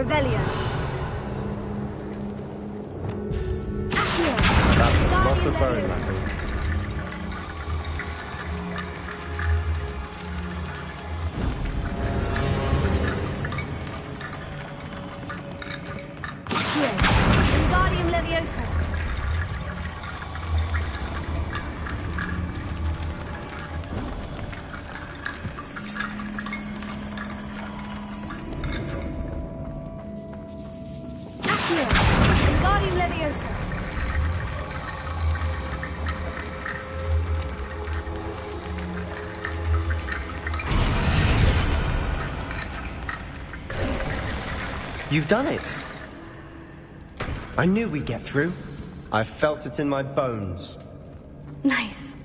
Revelio. That's a lot of bone, Latin. Wingardium Leviosa. Wingardium Leviosa. You've done it! I knew we'd get through. I felt it in my bones. Nice.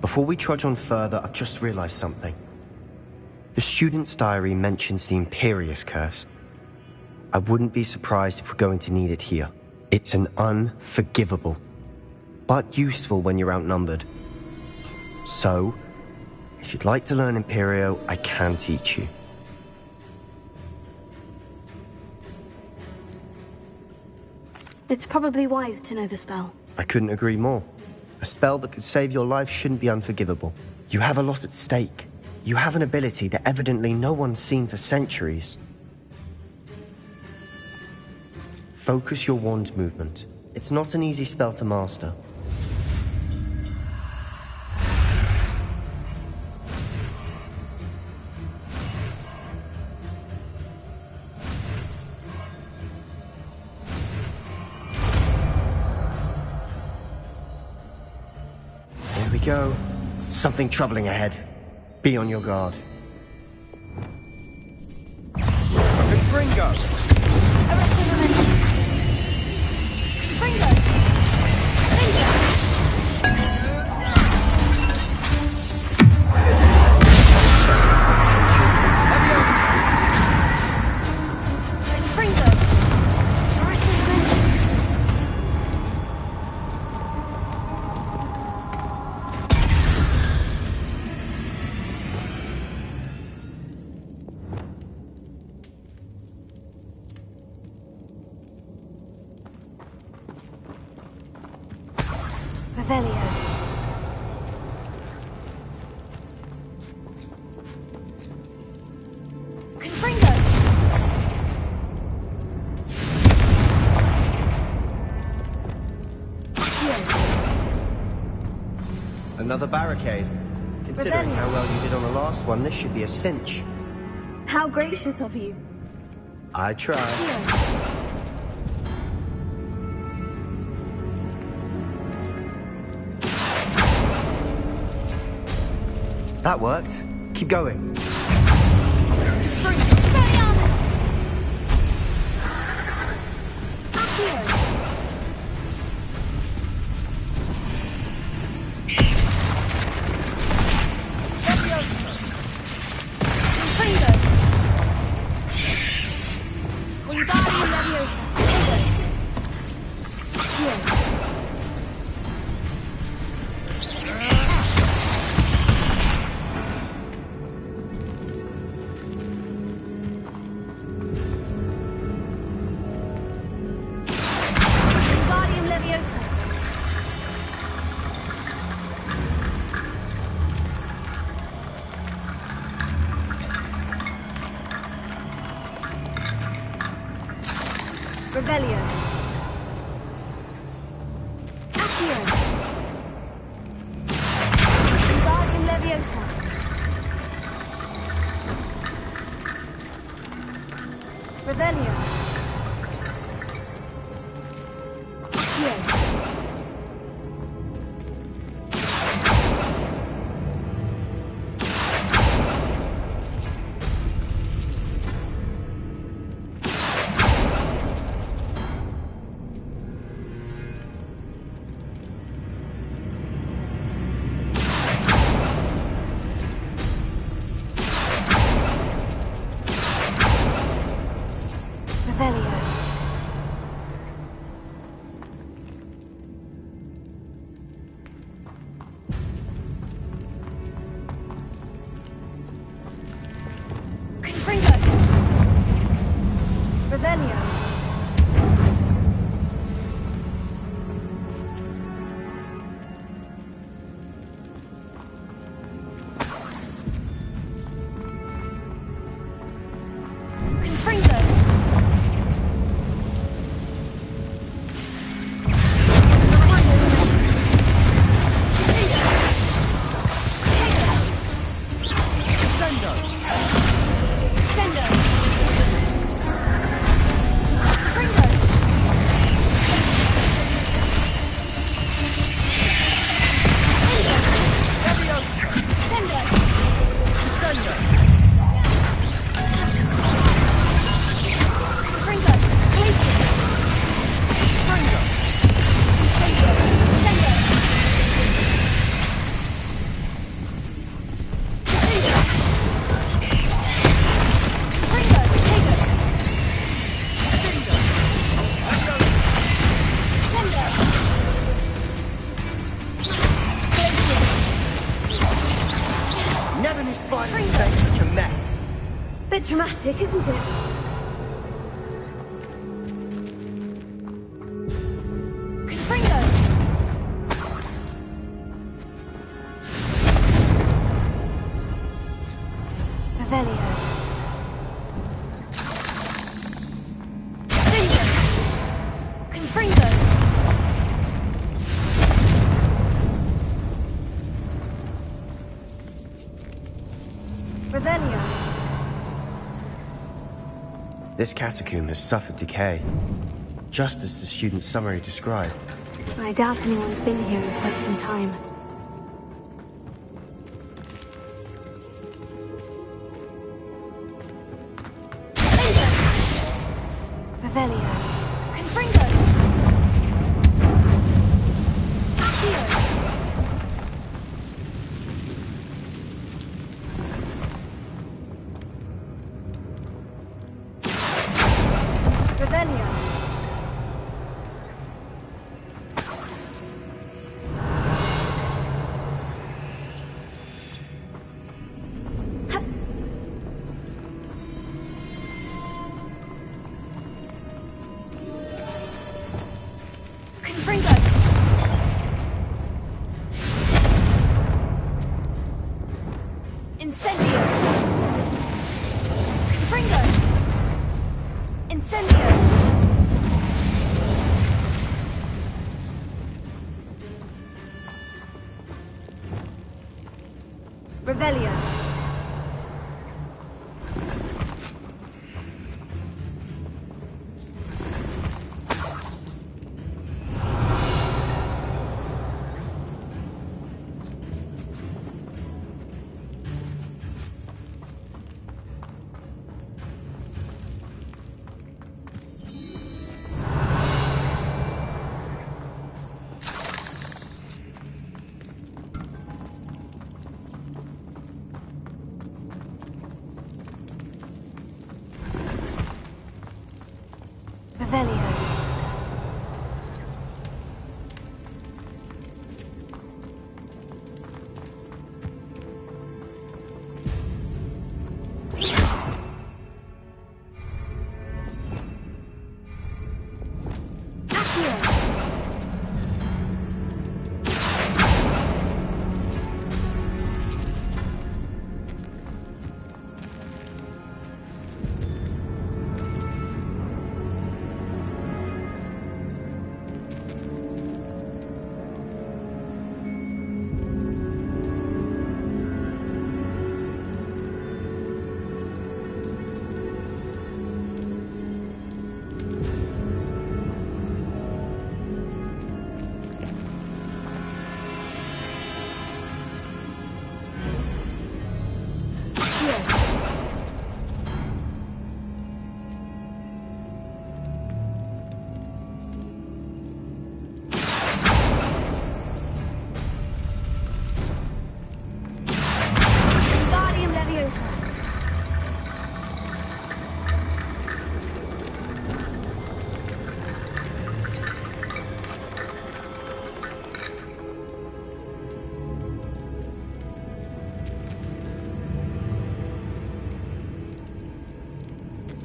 Before we trudge on further, I've just realized something. The student's diary mentions the Imperious Curse. I wouldn't be surprised if we're going to need it here. It's an unforgivable, but useful when you're outnumbered. So, if you'd like to learn Imperio, I can teach you. It's probably wise to know the spell. I couldn't agree more. A spell that could save your life shouldn't be unforgivable. You have a lot at stake. You have an ability that evidently no one's seen for centuries. Focus your wand movement. It's not an easy spell to master. Here we go. Something troubling ahead. Be on your guard. Fringo! Arrest the momentum. Fringo! Fringo! Arrest the momentum. Revelio. Confringo. Another barricade. Considering how well you did on the last one, this should be a cinch. How gracious of you. I tried. That worked. Keep going. Revelio. Accio. Wingardium Leviosa. Revelio. Accio. bit dramatic, isn't it? Confringo! Revelio. Confringo! Revelio. This catacomb has suffered decay, just as the student's summary described. I doubt anyone's been here in quite some time. Revelio. Confringo! Accio! Revelio. Confringo. Incendio. Confringo. Incendio. Revelio. Revelio.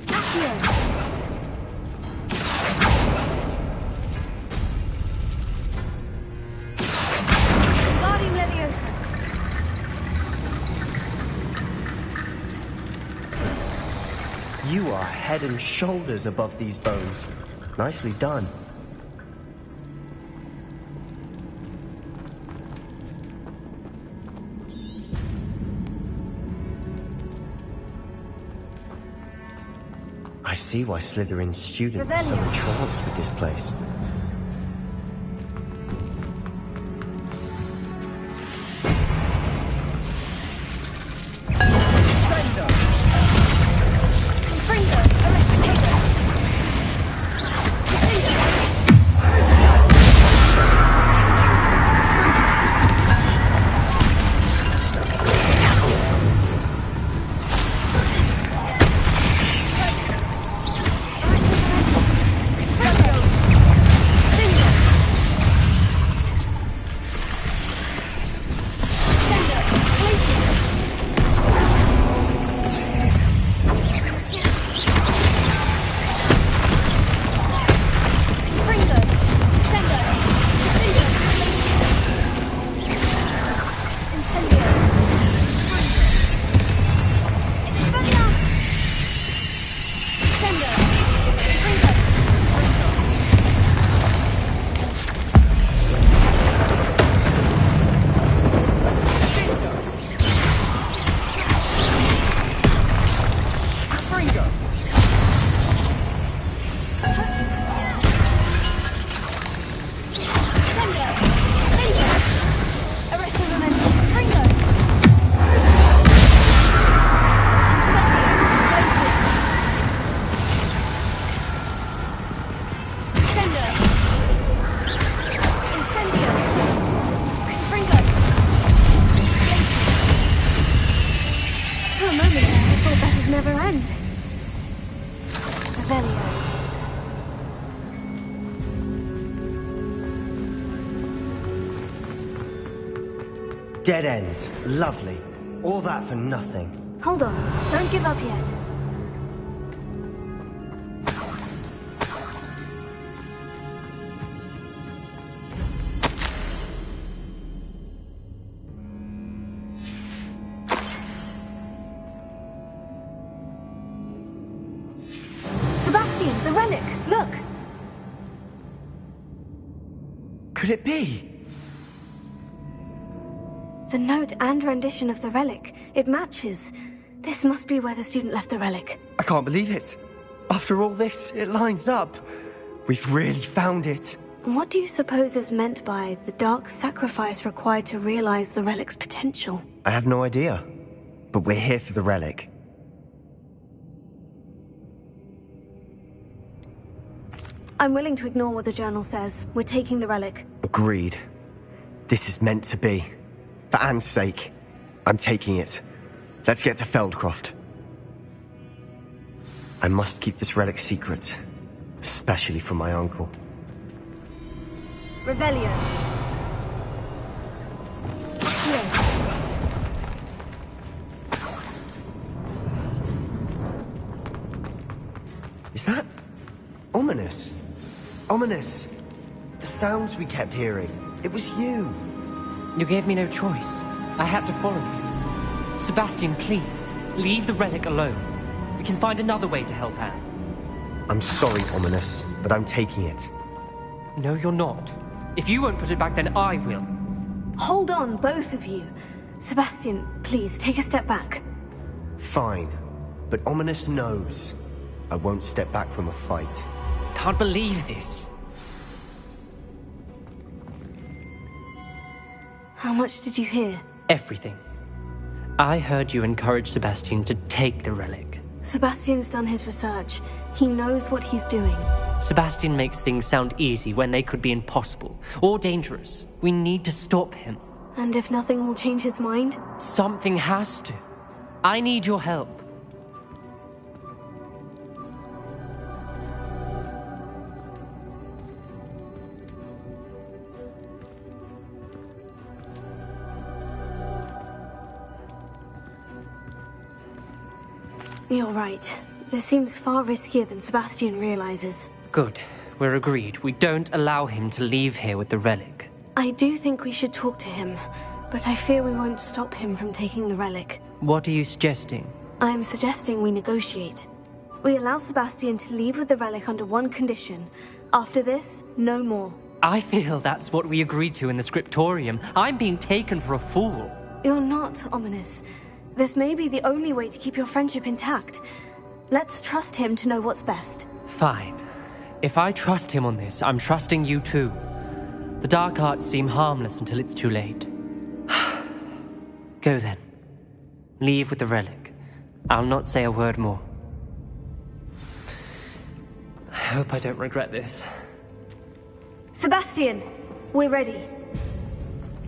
Accio. You are head and shoulders above these bones. Nicely done. I see why Slytherin's student was so entranced with this place. Dead end. Lovely. All that for nothing. Hold on. Don't give up yet. Sebastian, the relic! Look! Could it be? The note and rendition of the relic. It matches. This must be where the student left the relic. I can't believe it. After all this, it lines up. We've really found it. What do you suppose is meant by the dark sacrifice required to realize the relic's potential? I have no idea. But we're here for the relic. I'm willing to ignore what the journal says. We're taking the relic. Agreed. This is meant to be. For Anne's sake, I'm taking it. Let's get to Feldcroft. I must keep this relic secret, especially from my uncle. Revelio. Is that ominous? Ominous. The sounds we kept hearing. It was you. You gave me no choice. I had to follow you. Sebastian, please, leave the relic alone. We can find another way to help Anne. I'm sorry, Ominous, but I'm taking it. No, you're not. If you won't put it back, then I will. Hold on, both of you. Sebastian, please, take a step back. Fine. But Ominous knows. I won't step back from a fight. Can't believe this. How much did you hear? Everything. I heard you encourage Sebastian to take the relic. Sebastian's done his research. He knows what he's doing. Sebastian makes things sound easy when they could be impossible or dangerous. We need to stop him. And if nothing will change his mind? Something has to. I need your help. You're right. This seems far riskier than Sebastian realizes. Good. We're agreed. We don't allow him to leave here with the relic. I do think we should talk to him, but I fear we won't stop him from taking the relic. What are you suggesting? I'm suggesting we negotiate. We allow Sebastian to leave with the relic under one condition. After this, no more. I feel that's what we agreed to in the scriptorium. I'm being taken for a fool. You're not, Ominous. This may be the only way to keep your friendship intact. Let's trust him to know what's best. Fine. If I trust him on this, I'm trusting you too. The dark arts seem harmless until it's too late. Go then. Leave with the relic. I'll not say a word more. I hope I don't regret this. Sebastian, we're ready.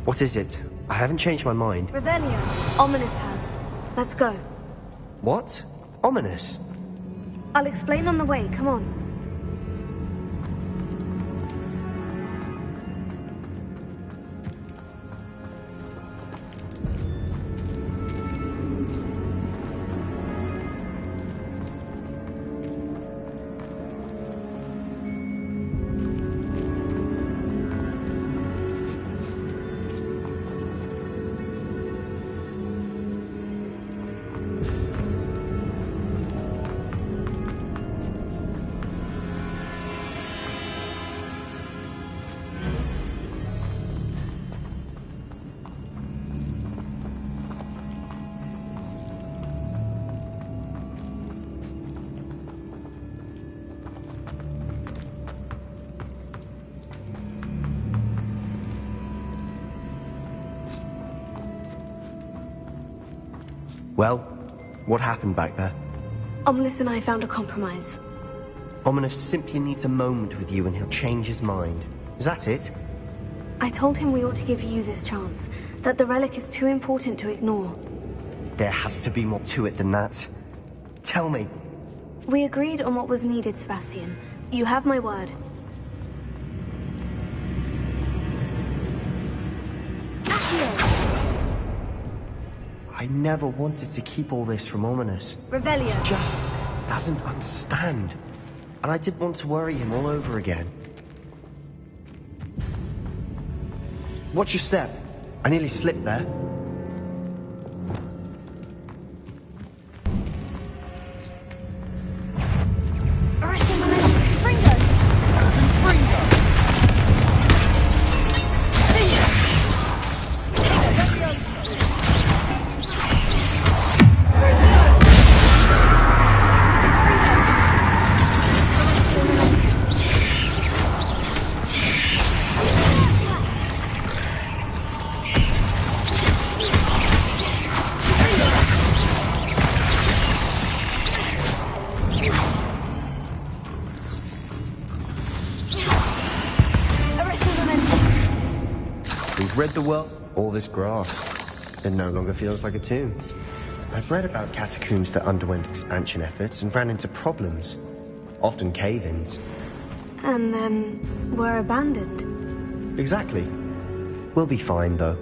What is it? I haven't changed my mind. Revelio. Ominous has. Let's go. What? Ominous? I'll explain on the way. Come on. Well, what happened back there? Ominous and I found a compromise. Ominous simply needs a moment with you and he'll change his mind. Is that it? I told him we ought to give you this chance, that the relic is too important to ignore. There has to be more to it than that. Tell me. We agreed on what was needed, Sebastian. You have my word. Accio! I never wanted to keep all this from Ominous. Revelio. Just doesn't understand. And I didn't want to worry him all over again. Watch your step. I nearly slipped there. Read the world, all this grass. It no longer feels like a tomb. I've read about catacombs that underwent expansion efforts and ran into problems, often cave-ins. And then were abandoned. Exactly. We'll be fine, though.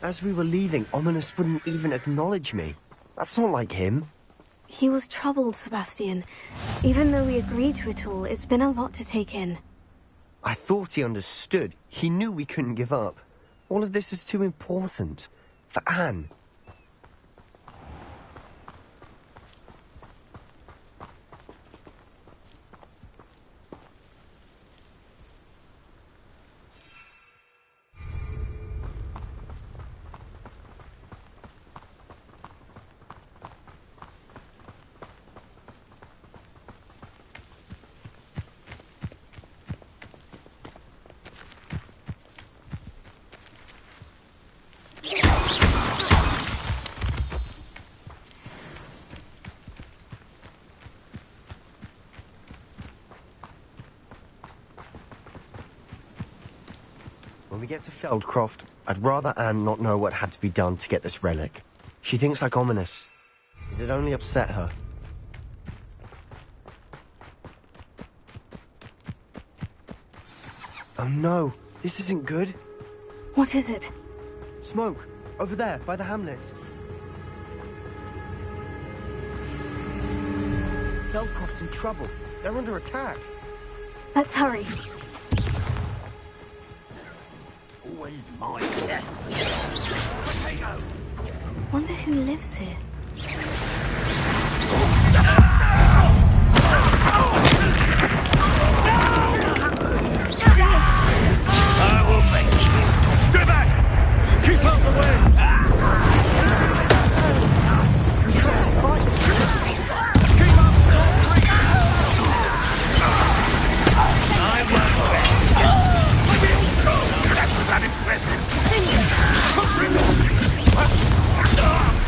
As we were leaving, Ominous wouldn't even acknowledge me. That's not like him. He was troubled, Sebastian. Even though we agreed to it all, it's been a lot to take in. I thought he understood. He knew we couldn't give up. All of this is too important. For Anne. When we get to Feldcroft, I'd rather Anne not know what had to be done to get this relic. She thinks like Ominous. It'd only upset her. Oh no, this isn't good. What is it? Smoke, over there, by the hamlet. Feldcroft's in trouble. They're under attack. Let's hurry. Wonder who lives here. I will make you. Stay back! Keep out the way!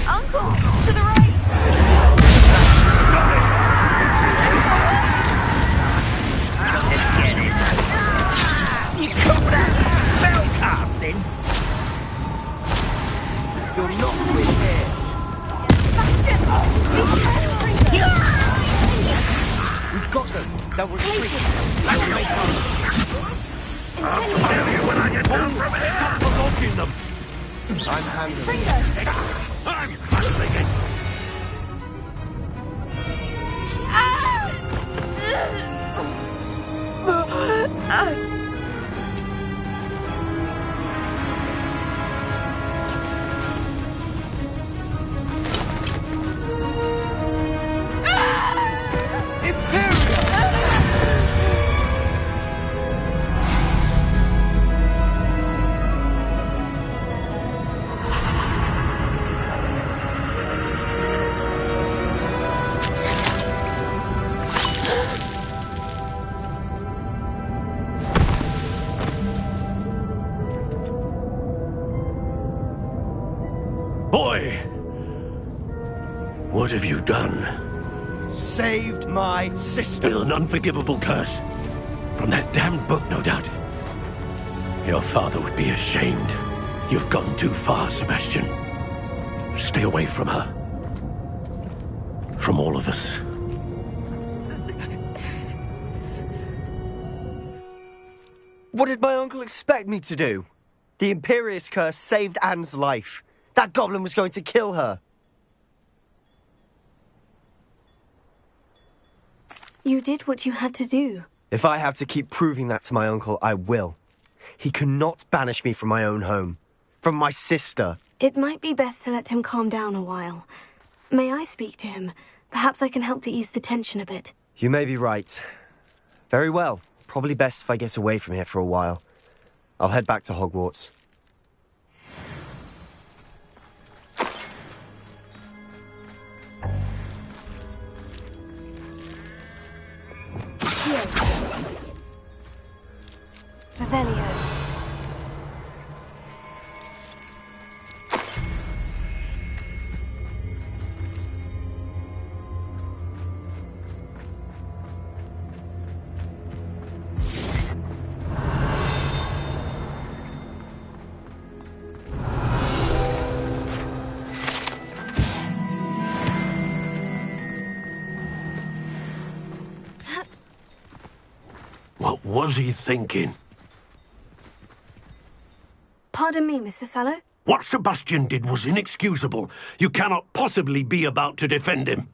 Uncle! To the right! Let's get this. You call that spell casting? You're not with here. We've got them. They'll retreat. We'll make them. I'll tell you when I get down from here. Stop provoking them. I'm handling it. I'm handling it. What have you done? Saved my sister. With an unforgivable curse. From that damned book, no doubt. Your father would be ashamed. You've gone too far, Sebastian. Stay away from her. From all of us. What did my uncle expect me to do? The Imperious Curse saved Anne's life. That goblin was going to kill her. You did what you had to do. If I have to keep proving that to my uncle, I will. He cannot banish me from my own home. From my sister. It might be best to let him calm down a while. May I speak to him? Perhaps I can help to ease the tension a bit. You may be right. Very well. Probably best if I get away from here for a while. I'll head back to Hogwarts. Here. Revelio. What was he thinking? Pardon me, Mr. Sallow? What Sebastian did was inexcusable. You cannot possibly be about to defend him.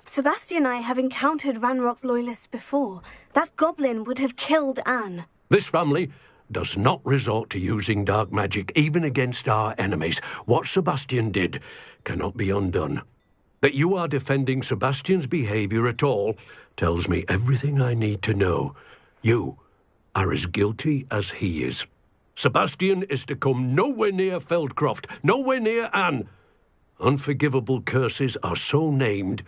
Sebastian and I have encountered Ranrock's loyalists before. That goblin would have killed Anne. This family does not resort to using dark magic even against our enemies. What Sebastian did cannot be undone. That you are defending Sebastian's behavior at all tells me everything I need to know. You are as guilty as he is. Sebastian is to come nowhere near Feldcroft, nowhere near Anne. Unforgivable curses are so named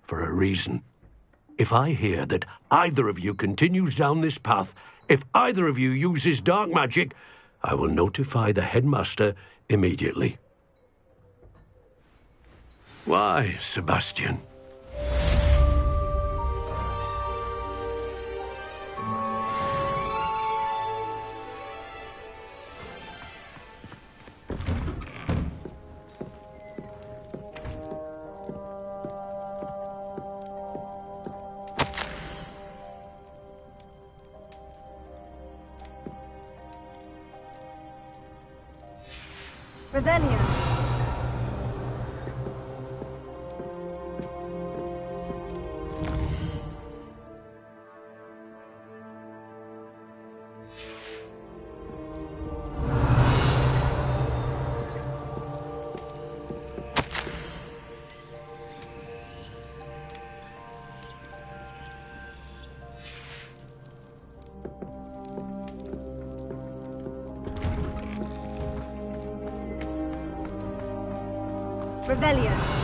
for a reason. If I hear that either of you continues down this path, if either of you uses dark magic, I will notify the headmaster immediately. Why, Sebastian? Revelio. Revelio.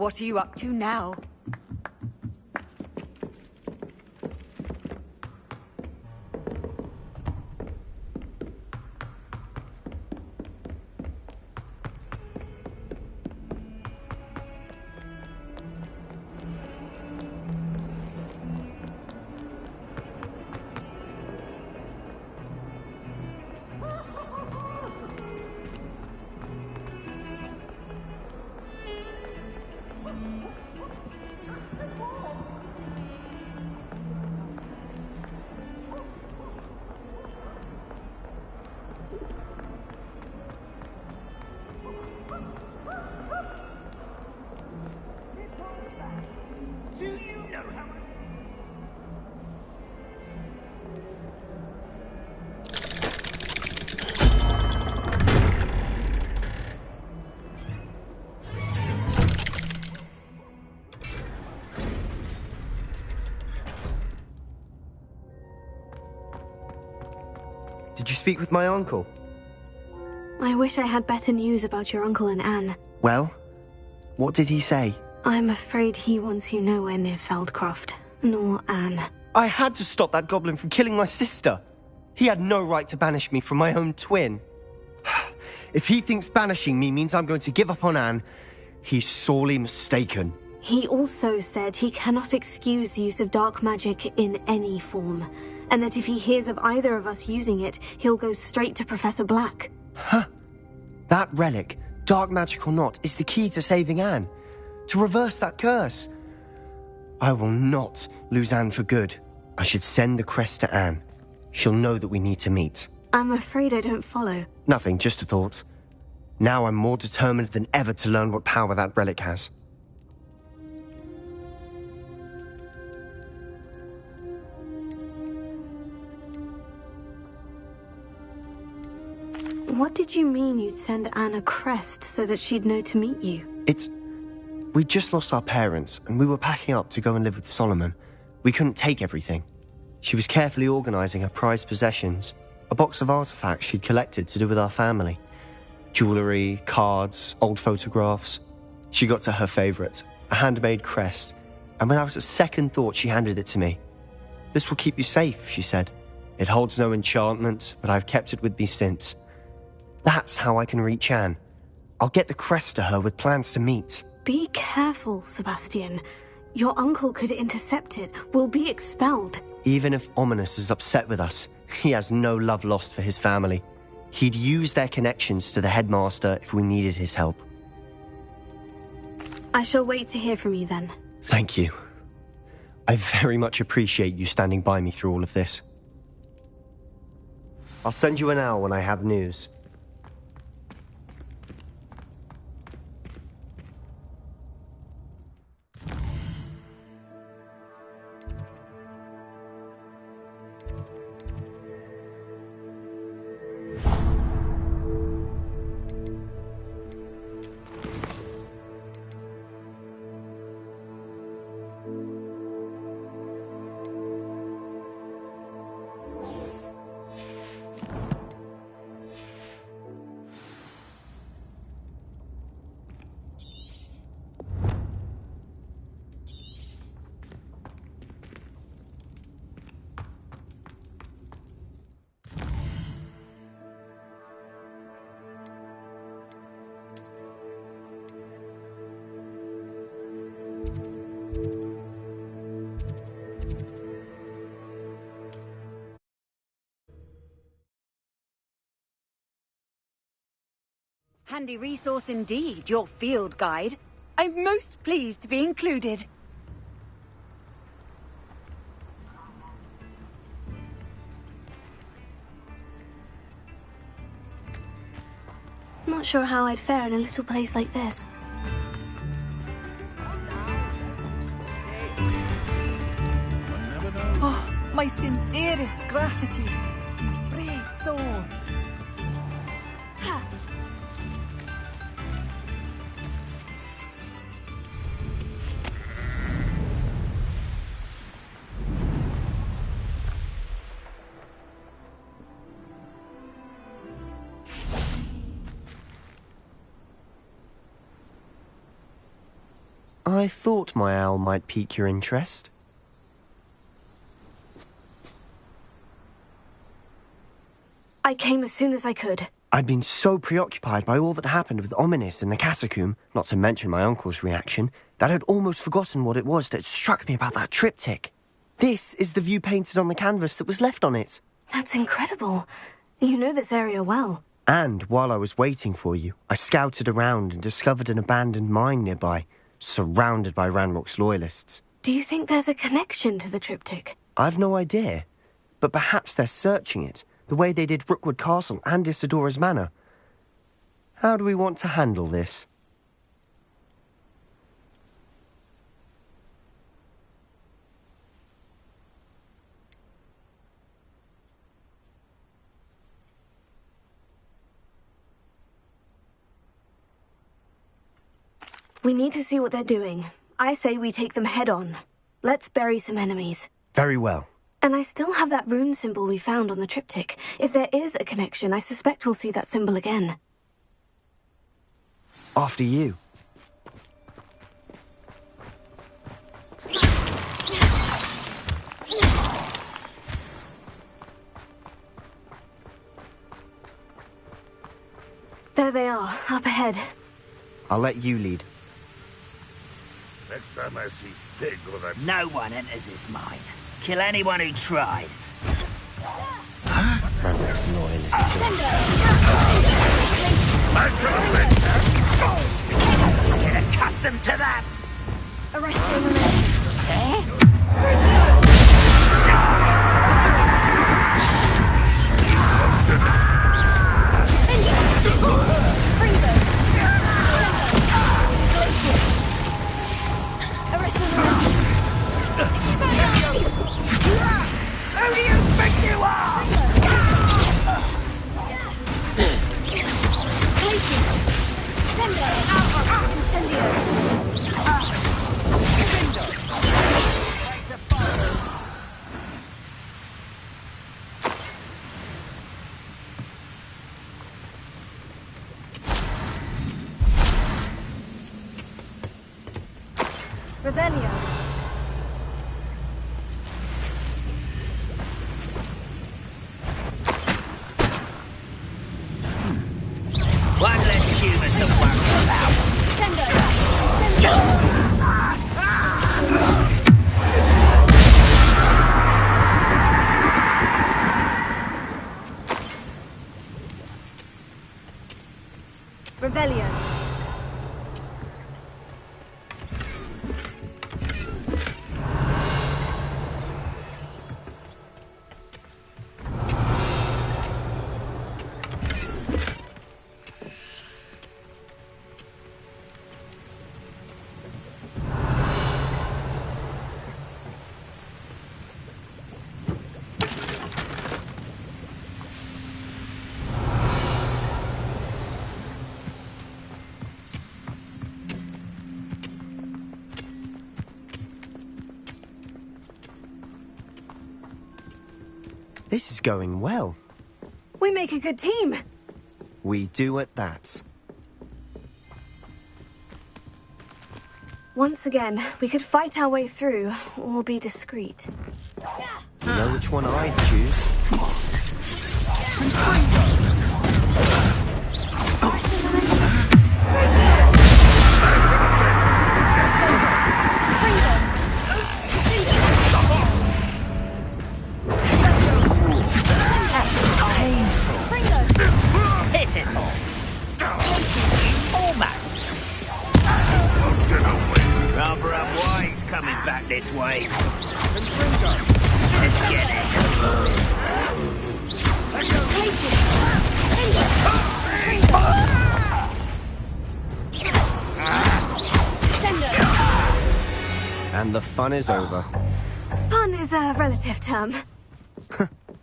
What are you up to now? Did you speak with my uncle? I wish I had better news about your uncle and Anne. Well, what did he say? I'm afraid he wants you nowhere near Feldcroft, nor Anne. I had to stop that goblin from killing my sister. He had no right to banish me from my own twin. If he thinks banishing me means I'm going to give up on Anne, he's sorely mistaken. He also said he cannot excuse the use of dark magic in any form, and that if he hears of either of us using it, he'll go straight to Professor Black. Huh? That relic, dark magic or not, is the key to saving Anne. To reverse that curse. I will not lose Anne for good. I should send the crest to Anne. She'll know that we need to meet. I'm afraid I don't follow. Nothing, just a thought. Now I'm more determined than ever to learn what power that relic has. What did you mean you'd send Anne a crest so that she'd know to meet you? We'd just lost our parents, and we were packing up to go and live with Solomon. We couldn't take everything. She was carefully organizing her prized possessions, a box of artifacts she'd collected to do with our family. Jewelry, cards, old photographs. She got to her favorite, a handmade crest, and without a second thought she handed it to me. "This will keep you safe," she said. "It holds no enchantment, but I've kept it with me since. That's how I can reach Anne. I'll get the crest to her with plans to meet." Be careful, Sebastian. Your uncle could intercept it. We'll be expelled. Even if Ominous is upset with us, he has no love lost for his family. He'd use their connections to the headmaster if we needed his help. I shall wait to hear from you then. Thank you. I very much appreciate you standing by me through all of this. I'll send you an owl when I have news. Handy resource indeed, your field guide. I'm most pleased to be included. Not sure how I'd fare in a little place like this. Oh, my sincerest gratitude. Brave soul. I thought my owl might pique your interest. I came as soon as I could. I'd been so preoccupied by all that happened with Ominis in the catacomb, not to mention my uncle's reaction, that I'd almost forgotten what it was that struck me about that triptych. This is the view painted on the canvas that was left on it. That's incredible. You know this area well. And while I was waiting for you, I scouted around and discovered an abandoned mine nearby, surrounded by Ranrock's loyalists. Do you think there's a connection to the triptych? I've no idea, but perhaps they're searching it, the way they did Rookwood Castle and Isidora's Manor. How do we want to handle this? We need to see what they're doing. I say we take them head on. Let's bury some enemies. Very well. And I still have that rune symbol we found on the triptych. If there is a connection, I suspect we'll see that symbol again. After you. There they are, up ahead. I'll let you lead. Next time I see pig with a... No one enters this mine. Kill anyone who tries. Ranrock's loyalists. Get accustomed to that! Arresting them. Who do you think you are? Revelio. One less human to worry about. Revelio. This is going well. We make a good team. We do at that. Once again, we could fight our way through, or be discreet. You know which one I'd choose? Pitiful. Almost. Rather unwise coming back this way. Let's get this And the fun is over. Fun is a relative term.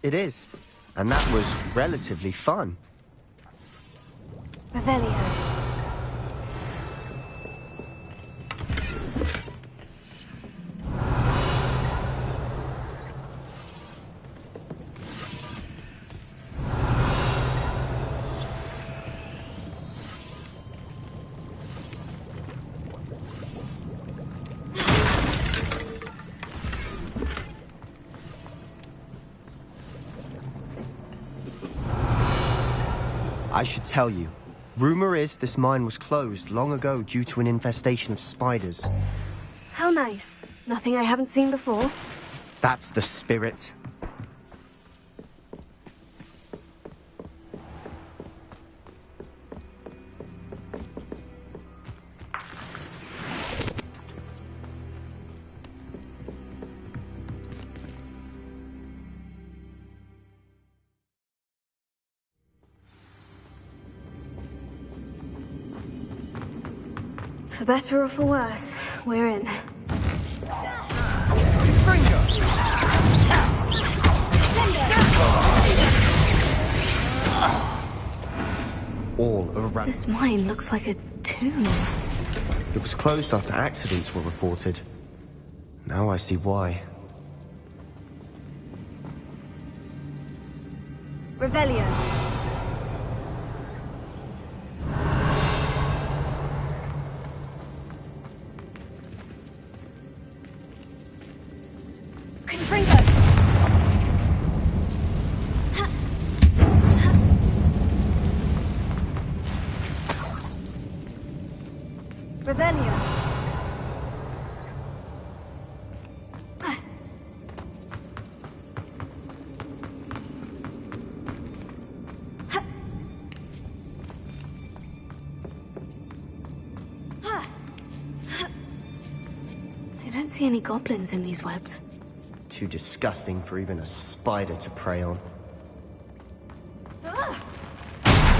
It is. And that was relatively fun. Revelio. I should tell you. Rumor is this mine was closed long ago due to an infestation of spiders. How nice. Nothing I haven't seen before. That's the spirit. For better or for worse, we're in. All around. This mine looks like a tomb. It was closed after accidents were reported. Now I see why. Revelio. I don't see any goblins in these webs. Too disgusting for even a spider to prey on.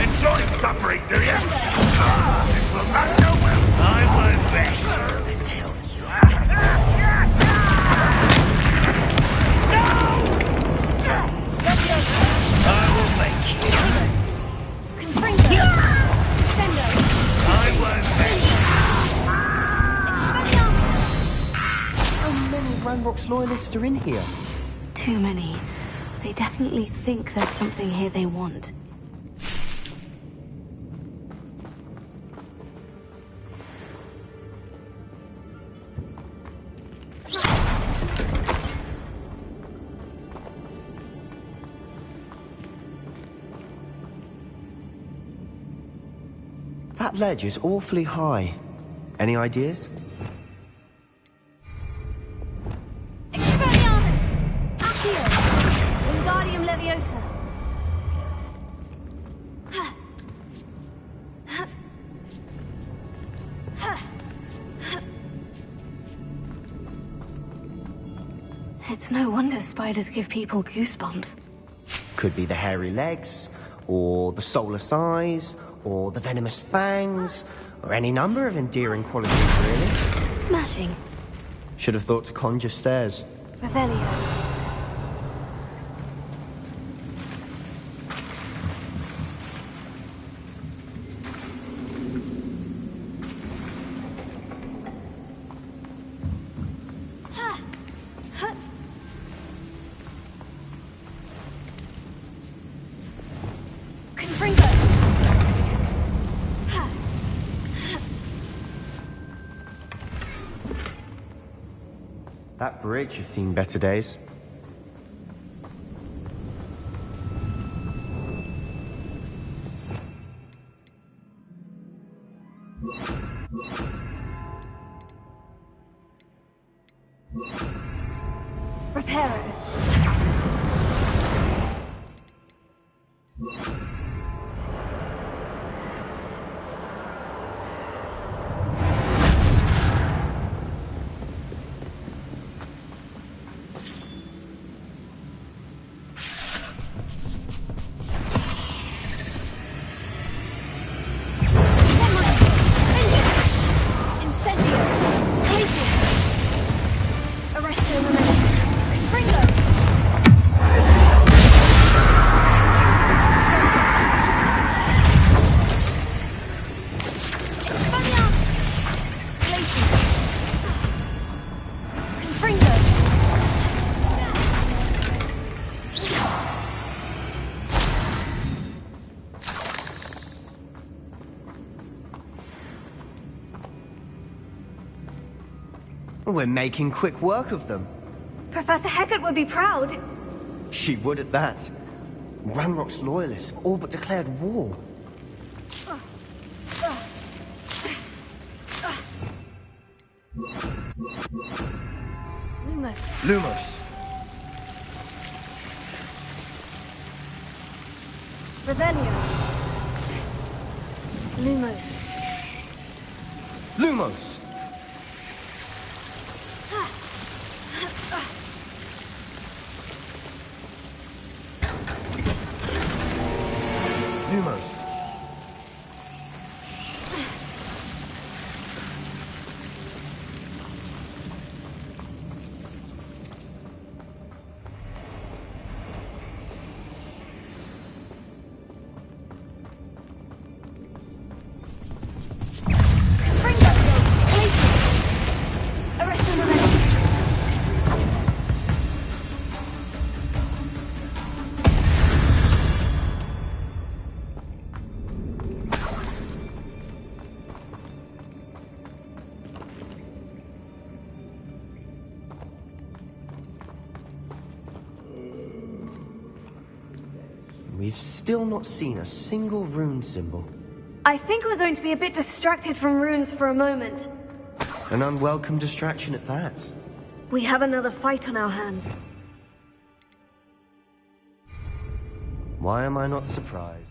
Enjoy suffering, do you? This will not go well. I won't rest until you... I will make you. Confringo! Sendo! I won't rest. How many Ranrock's loyalists are in here? Too many. They definitely think there's something here they want. That ledge is awfully high. Any ideas? Expelliarmus! Accio! Wingardium Leviosa! It's no wonder spiders give people goosebumps. Could be the hairy legs, or the soulless eyes, or the venomous fangs, or any number of endearing qualities, really. Smashing. Should have thought to conjure stairs. Revelio. That bridge has seen better days. Reparo. We're making quick work of them. Professor Hecat would be proud. She would at that. Ranrock's loyalists all but declared war. Lumos. Revelio. Lumos. Lumos! Lumos. We've still not seen a single rune symbol. I think we're going to be a bit distracted from runes for a moment. An unwelcome distraction at that. We have another fight on our hands. Why am I not surprised?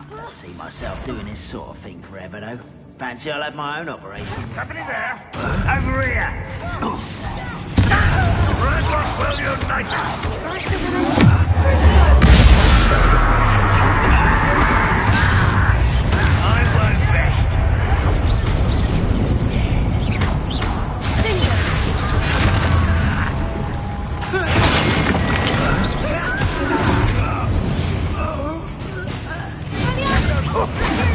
Don't see myself doing this sort of thing forever, though. Fancy I'll have my own operation. What's happening there? Over here! Red Rockwell United! I won't rest.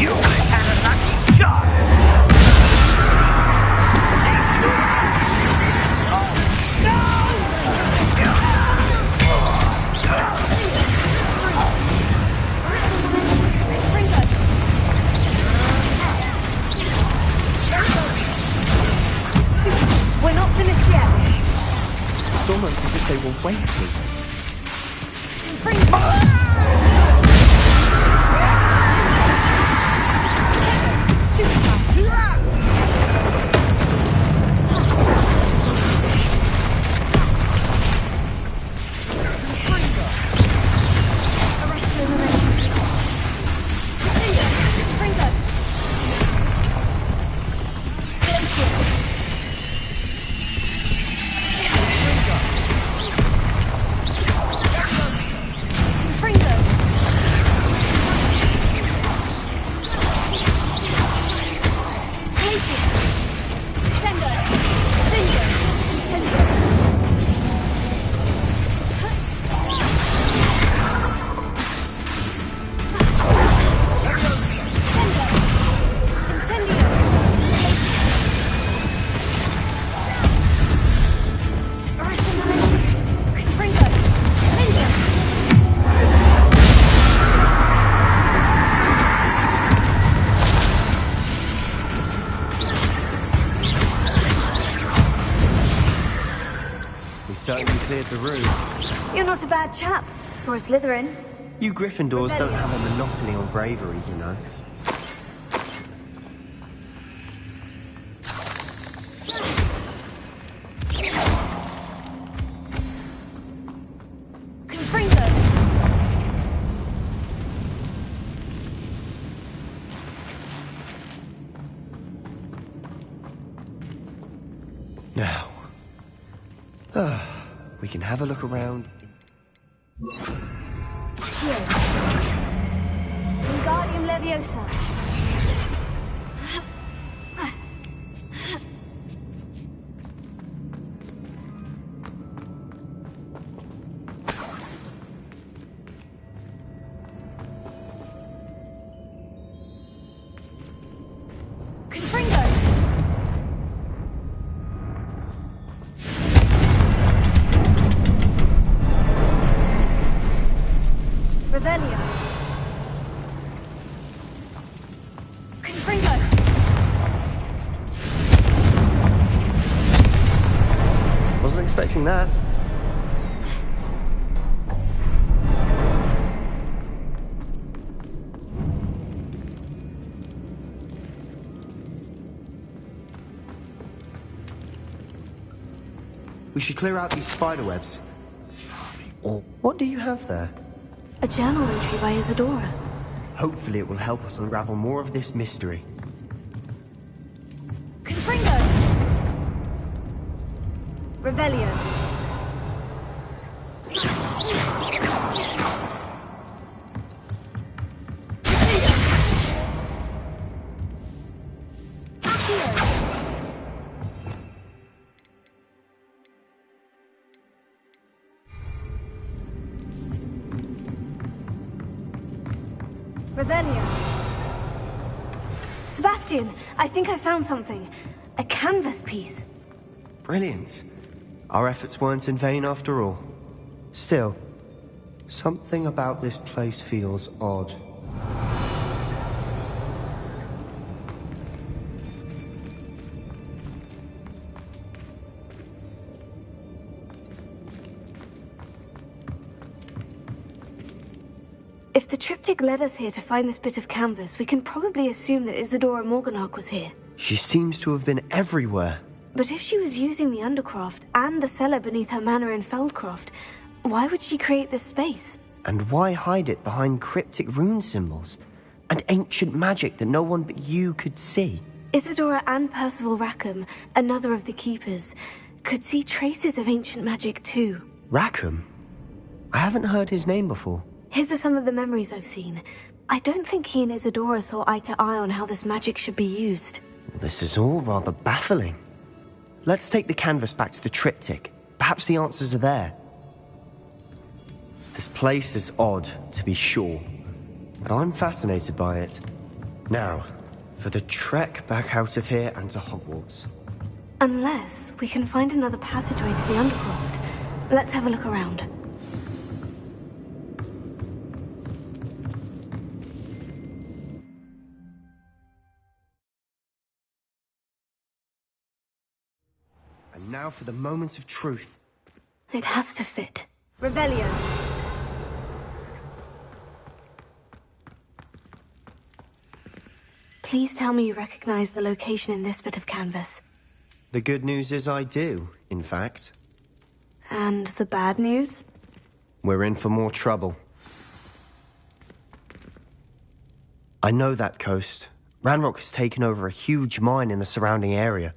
You had a lucky shot! We're not finished yet. It's almost as if they were waiting. Certainly cleared the room. You're not a bad chap for a Slytherin. You Gryffindors don't have a monopoly on bravery, you know. Now, we can have a look around. Here. Wingardium Leviosa. expecting that. We should clear out these spider webs. Or what do you have there? A journal entry by Isadora. Hopefully it will help us unravel more of this mystery. Confringo! Revelio. Revelio. Sebastian, I think I found something. A canvas piece. Brilliant. Our efforts weren't in vain after all. Still, something about this place feels odd. If the triptych led us here to find this bit of canvas, we can probably assume that Isadora Morganach was here. She seems to have been everywhere. But if she was using the Undercroft and the cellar beneath her manor in Feldcroft, why would she create this space? And why hide it behind cryptic rune symbols and ancient magic that no one but you could see? Isadora and Percival Rackham, another of the Keepers, could see traces of ancient magic too. Rackham? I haven't heard his name before. His are some of the memories I've seen. I don't think he and Isadora saw eye to eye on how this magic should be used. This is all rather baffling. Let's take the canvas back to the triptych. Perhaps the answers are there. This place is odd, to be sure, but I'm fascinated by it. Now, for the trek back out of here and to Hogwarts. Unless we can find another passageway to the Undercroft. Let's have a look around. And now for the moment of truth. It has to fit. Revelio. Please tell me you recognize the location in this bit of canvas. The good news is I do, in fact. And the bad news? We're in for more trouble. I know that coast. Ranrock has taken over a huge mine in the surrounding area.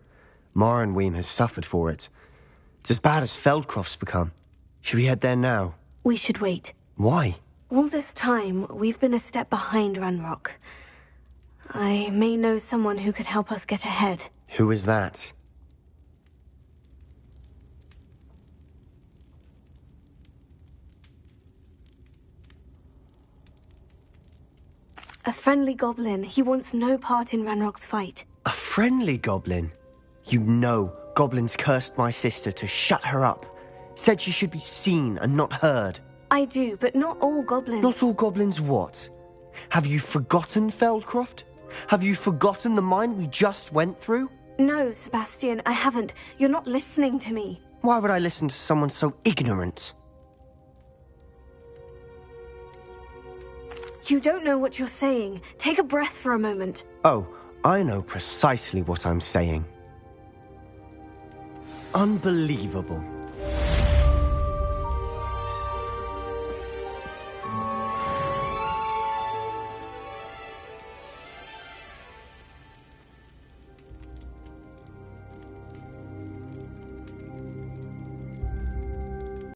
Marrenweem has suffered for it. It's as bad as Feldcroft's become. Should we head there now? We should wait. Why? All this time, we've been a step behind Ranrock. I may know someone who could help us get ahead. Who is that? A friendly goblin. He wants no part in Ranrock's fight. A friendly goblin? You know goblins cursed my sister to shut her up. Said she should be seen and not heard. I do, but not all goblins. Not all goblins what? Have you forgotten Feldcroft? Have you forgotten the mine we just went through? No, Sebastian, I haven't. You're not listening to me. Why would I listen to someone so ignorant? You don't know what you're saying. Take a breath for a moment. Oh, I know precisely what I'm saying. Unbelievable.